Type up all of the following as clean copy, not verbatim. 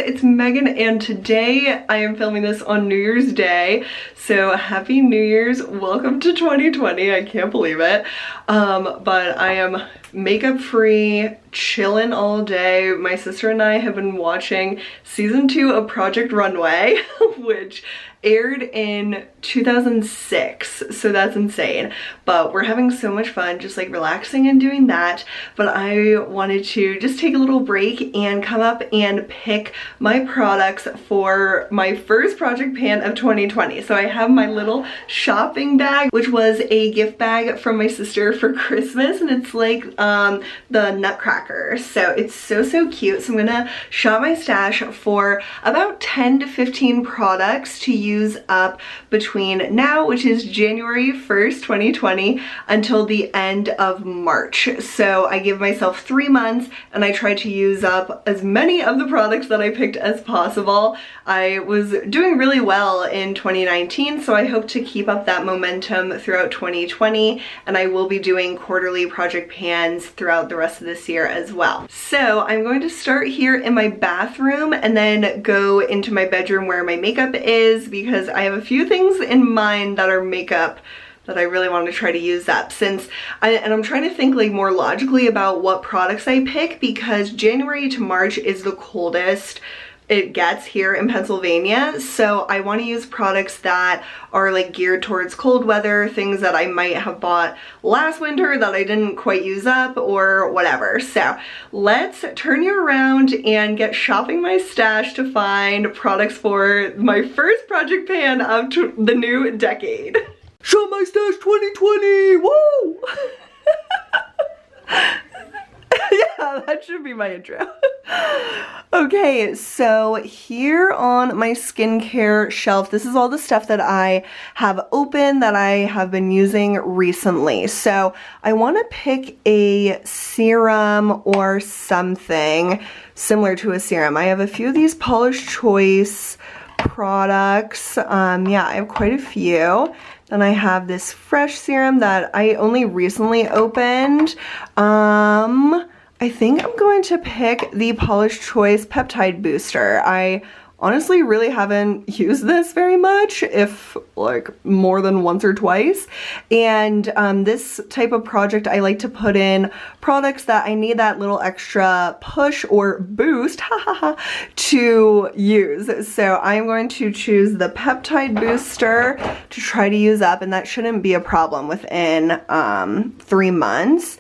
it's Megan, and today I am filming this on New Year's Day. So happy New Year's, welcome to 2020, I can't believe it. But I am makeup free, chilling all day. My sister and I have been watching season 2 of Project Runway, which aired in 2006, so that's insane. But we're having so much fun just like relaxing and doing that. But I wanted to just take a little break and come up and pick my products for my first project pan of 2020. So I have my little shopping bag, which was a gift bag from my sister for Christmas, and it's like the Nutcracker. So it's so cute. So I'm gonna shop my stash for about 10 to 15 products to use up between now, which is January 1st, 2020, until the end of March. So I give myself 3 months and I try to use up as many of the products that I picked as possible. I was doing really well in 2019, so I hope to keep up that momentum throughout 2020, and I will be doing quarterly project pans throughout the rest of this year as well. So I'm going to start here in my bathroom and then go into my bedroom where my makeup is, because I have a few things in mind that are makeup that I really want to try to use up, and I'm trying to think like more logically about what products I pick, because January to March is the coldest it gets here in Pennsylvania. So I want to use products that are like geared towards cold weather, things that I might have bought last winter that I didn't quite use up or whatever. So let's turn you around and get shopping my stash to find products for my first project pan of the new decade. Shop my stash 2020, woo! Yeah, that should be my intro. Okay, so here on my skincare shelf, this is all the stuff that I have open that I have been using recently. So I want to pick a serum or something similar to a serum. I have a few of these Paula's Choice products. Yeah, I have quite a few. Then I have this fresh serum that I only recently opened. I think I'm going to pick the Paula's Choice Peptide Booster. I honestly really haven't used this very much, if like more than once or twice. And this type of project, I like to put in products that I need that little extra push or boost to use. So I'm going to choose the Peptide Booster to try to use up, and that shouldn't be a problem within 3 months.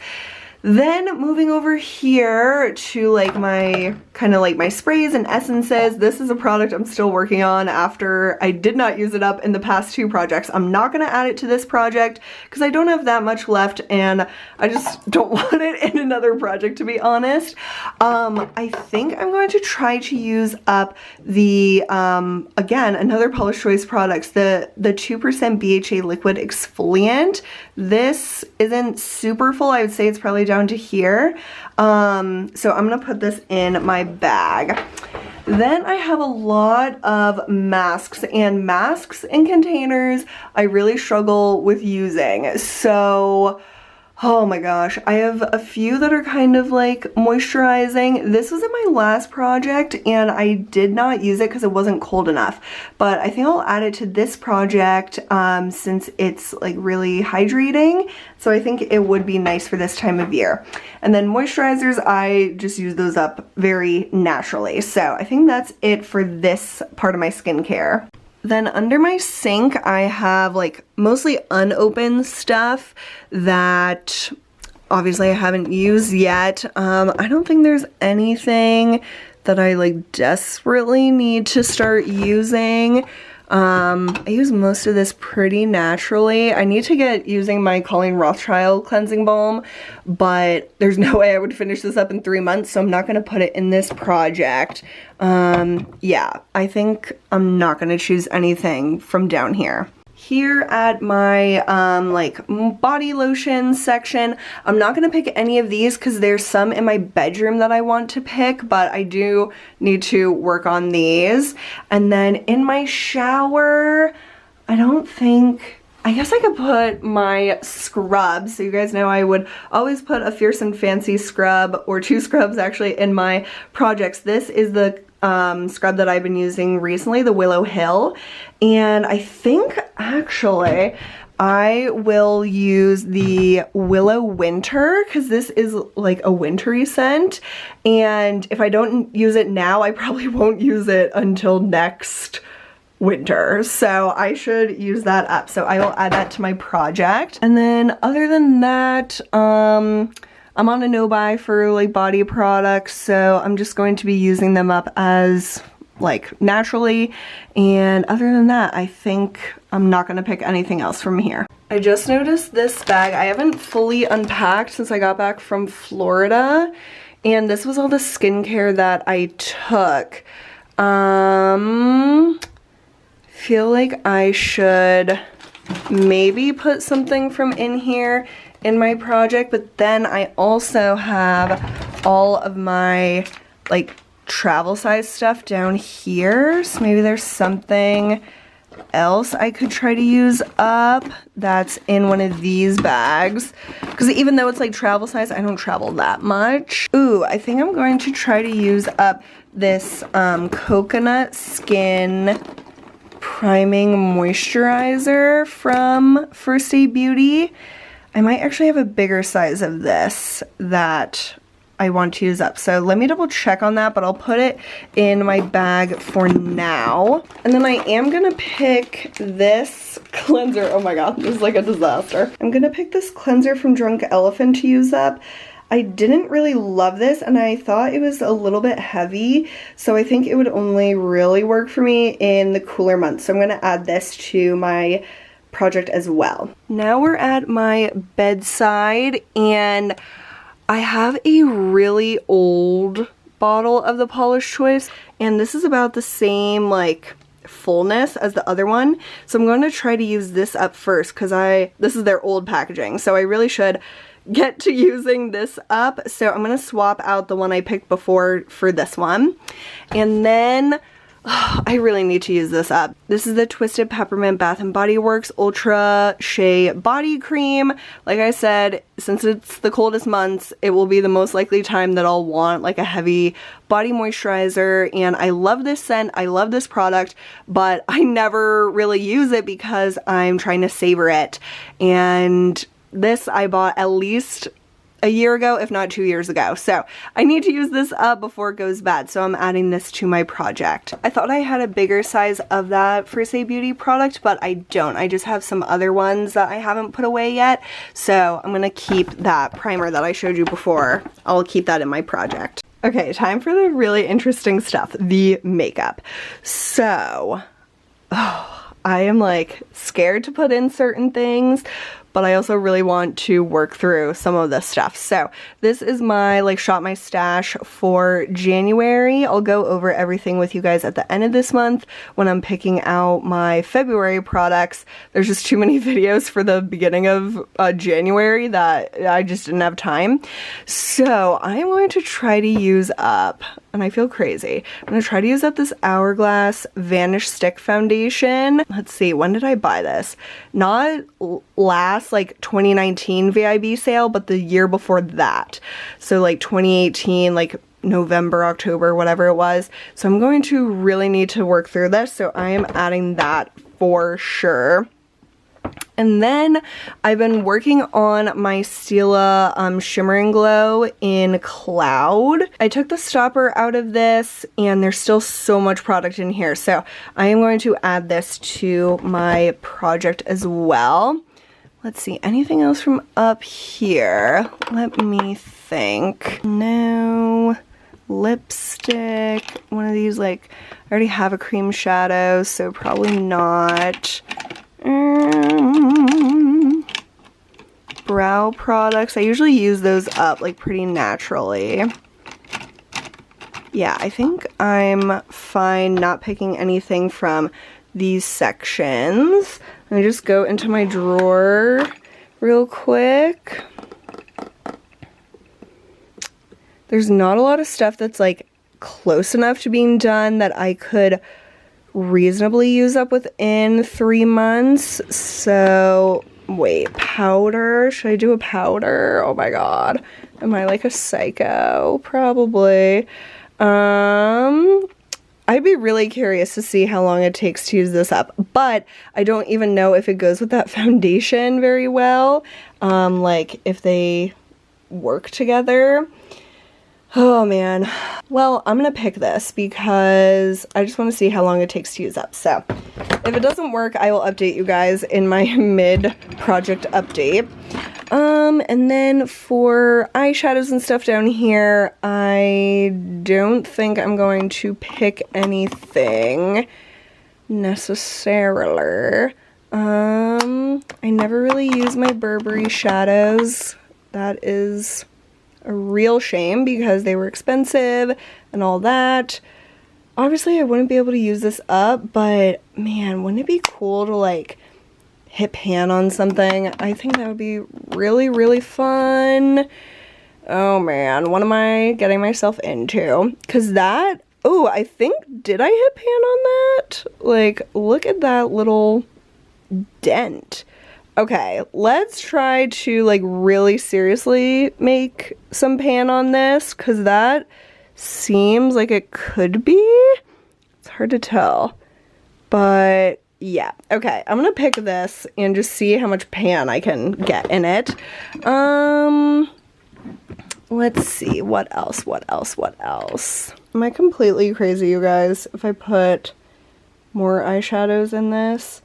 Then moving over here to like my kind of like my sprays and essences. This is a product I'm still working on after I did not use it up in the past 2 projects. I'm not going to add it to this project because I don't have that much left and I just don't want it in another project, to be honest. I think I'm going to try to use up the, again, another Paula's Choice products, the 2% BHA liquid exfoliant. This isn't super full. I would say it's probably down to here. So I'm gonna put this in my bag. Then I have a lot of masks, and masks in containers I really struggle with using. So oh my gosh, I have a few that are kind of like moisturizing. This was in my last project and I did not use it because it wasn't cold enough. But I think I'll add it to this project since it's like really hydrating. So I think it would be nice for this time of year. And then moisturizers, I just use those up very naturally. So I think that's it for this part of my skincare. Then under my sink, I have like mostly unopened stuff that obviously I haven't used yet. I don't think there's anything that I like desperately need to start using. I use most of this pretty naturally. I need to get using my Colleen Rothschild cleansing balm, but there's no way I would finish this up in 3 months, so I'm not going to put it in this project. Yeah, I think I'm not going to choose anything from down here. Here at my like body lotion section, I'm not gonna pick any of these because there's some in my bedroom that I want to pick, but I do need to work on these. And then in my shower, I guess I could put my scrubs. So you guys know I would always put a Fierce and Fancy scrub, or 2 scrubs actually, in my projects. This is the scrub that I've been using recently, the Willow Hill. And I think actually I will use the Willow Winter because this is like a wintry scent. And if I don't use it now, I probably won't use it until next winter. So I should use that up. So I will add that to my project. And then other than that, I'm on a no-buy for like body products. So I'm just going to be using them up as like naturally, and other than that I think I'm not gonna pick anything else from here. I just noticed this bag I haven't fully unpacked since I got back from Florida, and this was all the skincare that I took. Feel like I should maybe put something from in here in my project, but then I also have all of my like travel size stuff down here, so maybe there's something else I could try to use up that's in one of these bags, because even though it's like travel size, I don't travel that much. Ooh, I think I'm going to try to use up this coconut skin priming moisturizer from First Aid Beauty. I might actually have a bigger size of this that I want to use up. So let me double check on that, but I'll put it in my bag for now. And then I am gonna pick this cleanser. Oh my god, this is like a disaster. I'm gonna pick this cleanser from Drunk Elephant to use up. I didn't really love this, and I thought it was a little bit heavy, so I think it would only really work for me in the cooler months. So I'm gonna add this to my project as well. Now we're at my bedside, and I have a really old bottle of the Paula's Choice, and this is about the same like fullness as the other one. So I'm going to try to use this up first because this is their old packaging, so I really should get to using this up. So I'm going to swap out the one I picked before for this one, and then I really need to use this up. This is the Twisted Peppermint Bath & Body Works Ultra Shea Body Cream. Like I said, since it's the coldest months, it will be the most likely time that I'll want like a heavy body moisturizer, and I love this scent, I love this product, but I never really use it because I'm trying to savor it. And this I bought at least a year ago, if not 2 years ago. So I need to use this up before it goes bad. So I'm adding this to my project. I thought I had a bigger size of that First Aid Beauty product, but I don't. I just have some other ones that I haven't put away yet. So I'm gonna keep that primer that I showed you before. I'll keep that in my project. Okay, time for the really interesting stuff, the makeup. So, I am like scared to put in certain things, but I also really want to work through some of this stuff. So this is my like shop my stash for January. I'll go over everything with you guys at the end of this month when I'm picking out my February products. There's just too many videos for the beginning of January that I just didn't have time. So I'm going to try to use up, and I feel crazy, I'm going to try to use up this Hourglass Vanish Stick Foundation. Let's see, when did I buy this? Not last like 2019 VIB sale, but the year before that. So like 2018, like November, October, whatever it was. So I'm going to really need to work through this. So I am adding that for sure. And then I've been working on my Stila Shimmer and Glow in Cloud. I took the stopper out of this, and there's still so much product in here. So I am going to add this to my project as well. Let's see, anything else from up here? Let me think. No. Lipstick. One of these, like, I already have a cream shadow, so probably not. Brow products. I usually use those up, like, pretty naturally. Yeah, I think I'm fine not picking anything from these sections. Let me just go into my drawer real quick. There's not a lot of stuff that's like close enough to being done that I could reasonably use up within 3 months. So wait, powder, should I do a powder? Oh my god, am I like a psycho? Probably. I'd be really curious to see how long it takes to use this up, but I don't even know if it goes with that foundation very well, like if they work together. Oh man. Well, I'm gonna pick this because I just want to see how long it takes to use up. So if it doesn't work, I will update you guys in my mid-project update. And then for eyeshadows and stuff down here, I don't think I'm going to pick anything necessarily. I never really use my Burberry shadows. That is a real shame because they were expensive and all that. Obviously, I wouldn't be able to use this up, but man, wouldn't it be cool to like hit pan on something? I think that would be really, really fun. Oh man, what am I getting myself into? Because that, oh, I think, did I hit pan on that? Like, look at that little dent. Okay, let's try to like really seriously make some pan on this because that seems like it could be. It's hard to tell, but yeah. Okay, I'm gonna pick this and just see how much pan I can get in it. Let's see, what else? Am I completely crazy, you guys, if I put more eyeshadows in this?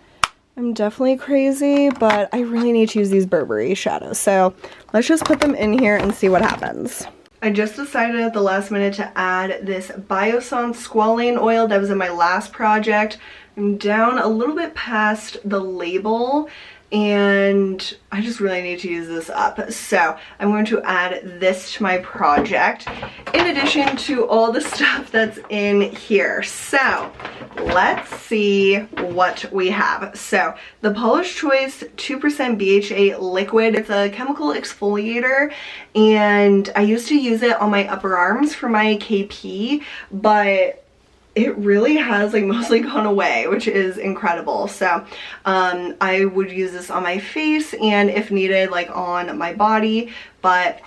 I'm definitely crazy, but I really need to use these Burberry shadows. So let's just put them in here and see what happens. I just decided at the last minute to add this Biossance squalane oil that was in my last project. I'm down a little bit past the label and I just really need to use this up. So I'm going to add this to my project in addition to all the stuff that's in here. So let's see what we have. So the Polish Choice 2% BHA liquid, it's a chemical exfoliator and I used to use it on my upper arms for my KP, but it really has like mostly gone away, which is incredible. So I would use this on my face and if needed like on my body, but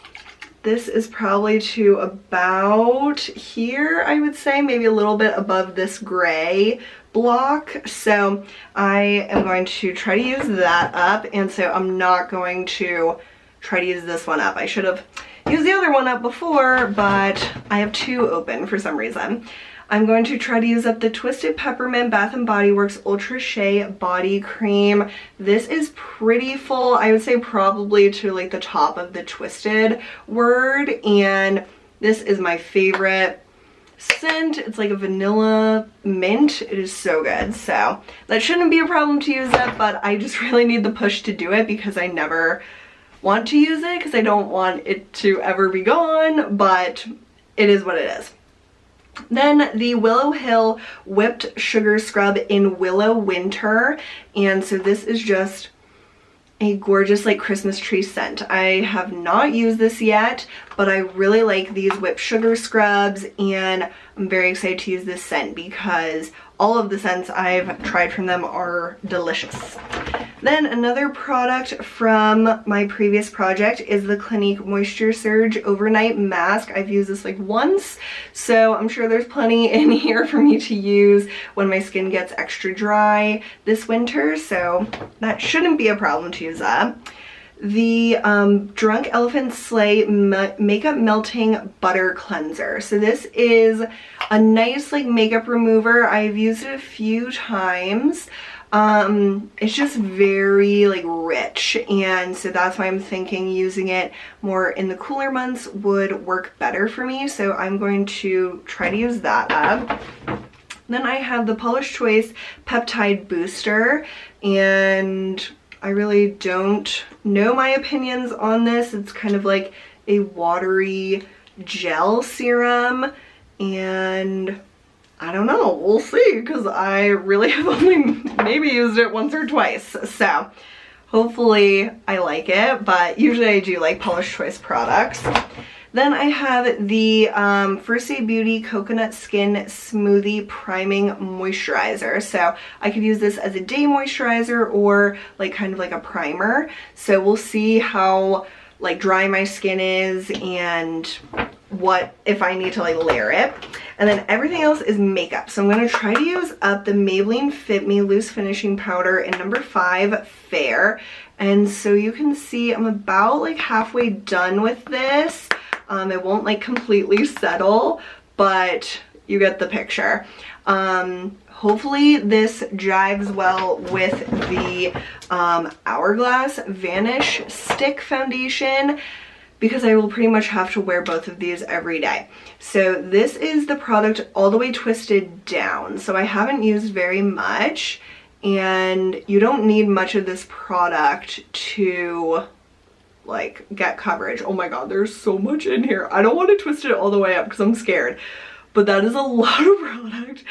this is probably to about here, I would say, maybe a little bit above this gray block. So I am going to try to use that up, and so I'm not going to try to use this one up. I should have used the other one up before, but I have two open for some reason. I'm going to try to use up the Twisted Peppermint Bath & Body Works Ultra Shea Body Cream. This is pretty full. I would say probably to like the top of the Twisted word, and this is my favorite scent. It's like a vanilla mint. It is so good. So that shouldn't be a problem to use it, but I just really need the push to do it because I never want to use it because I don't want it to ever be gone, but it is what it is. Then the Willow Hill Whipped Sugar Scrub in Willow Winter, and so this is just a gorgeous like Christmas tree scent. I have not used this yet, but I really like these whipped sugar scrubs and I'm very excited to use this scent because all of the scents I've tried from them are delicious. Then another product from my previous project is the Clinique Moisture Surge Overnight Mask. I've used this like once, so I'm sure there's plenty in here for me to use when my skin gets extra dry this winter, so that shouldn't be a problem to use up. The Drunk Elephant Sleigh Makeup Melting Butter Cleanser. So this is a nice like makeup remover. I've used it a few times. It's just very like rich, and so that's why I'm thinking using it more in the cooler months would work better for me, so I'm going to try to use that up. Then I have the Polish Choice Peptide Booster, and I really don't know my opinions on this. It's kind of like a watery gel serum, and I don't know, we'll see, because I really have only maybe used it once or twice, so hopefully I like it, but usually I do like Polish Choice products. Then I have the First Aid Beauty Coconut Skin Smoothie Priming Moisturizer. So I could use this as a day moisturizer or like kind of like a primer. So we'll see how like dry my skin is and what if I need to like layer it. And then everything else is makeup. So I'm going to try to use up the Maybelline Fit Me Loose Finishing Powder in number 5 Fair. And so you can see I'm about like halfway done with this. It won't like completely settle, but you get the picture. Hopefully this jives well with the Hourglass Vanish Stick Foundation, because I will pretty much have to wear both of these every day. So this is the product All the Way Twisted Down. So I haven't used very much, and you don't need much of this product to like get coverage. Oh my god, there's so much in here. I don't want to twist it all the way up because I'm scared, but that is a lot of product.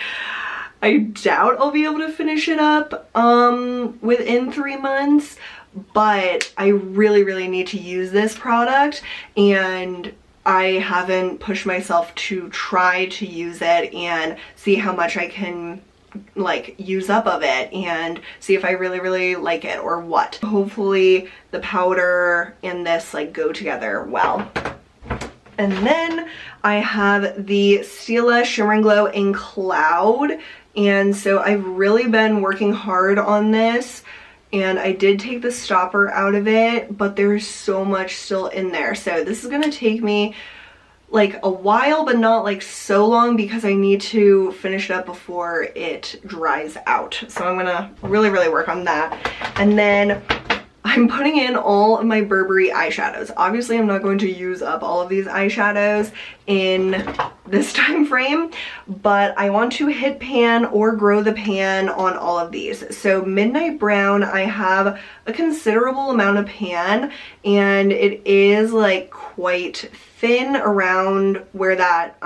I doubt I'll be able to finish it up within 3 months, but I really need to use this product, and I haven't pushed myself to try to use it and see how much I can like use up of it and see if I really like it or what. Hopefully the powder and this like go together well. And then I have the Stila Shimmer and Glow in Cloud, and so I've really been working hard on this, and I did take the stopper out of it, but there's so much still in there. So this is gonna take me like a while, but not like so long, because I need to finish it up before it dries out. So I'm gonna really work on that. And then I'm putting in all of my Burberry eyeshadows. Obviously, I'm not going to use up all of these eyeshadows in this time frame, but I want to hit pan or grow the pan on all of these. So Midnight Brown, I have a considerable amount of pan, and it is like quite thin around where that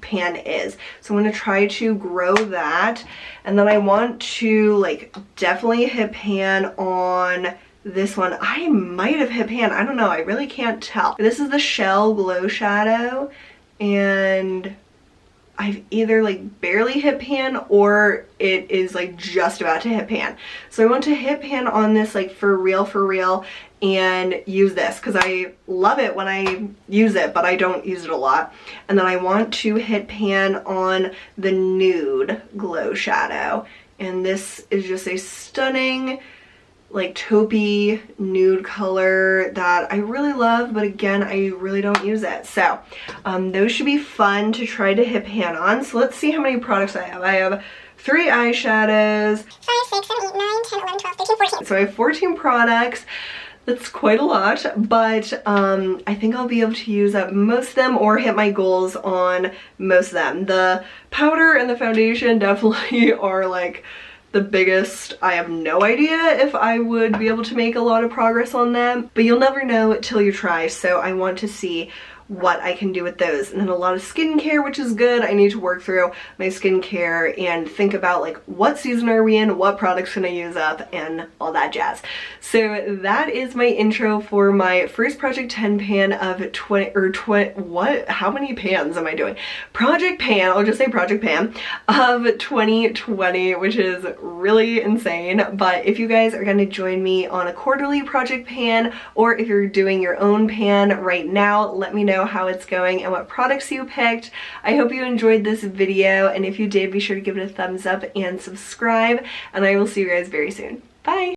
pan is. So I'm going to try to grow that, and then I want to like definitely hit pan on this one. I might have hit pan, I don't know, I really can't tell. This is the Shell Glow Shadow, and I've either like barely hit pan or it is like just about to hit pan. So I want to hit pan on this like for real and use this because I love it when I use it, but I don't use it a lot. And then I want to hit pan on the Nude Glow Shadow, and this is just a stunning like taupey nude color that I really love, but again, I really don't use it. So those should be fun to try to hit pan on. So let's see how many products I have. I have 3 eyeshadows. 5, 6, 7, 8, 9, 10, 11, 12, 13, 14. So I have 14 products. That's quite a lot, but I think I'll be able to use up most of them or hit my goals on most of them. The powder and the foundation definitely are like the biggest. I have no idea if I would be able to make a lot of progress on them, but you'll never know till you try. So I want to see what I can do with those. And then a lot of skincare, which is good. I need to work through my skincare and think about like what season are we in, what products can I use up, and all that jazz. So that is my intro for my first Project 10 pan of 20, what? How many pans am I doing? Project pan, I'll just say Project Pan of 2020, which is really insane. But if you guys are gonna join me on a quarterly Project Pan, or if you're doing your own pan right now, let me know how it's going and what products you picked. I hope you enjoyed this video, and if you did, be sure to give it a thumbs up and subscribe, and I will see you guys very soon. Bye!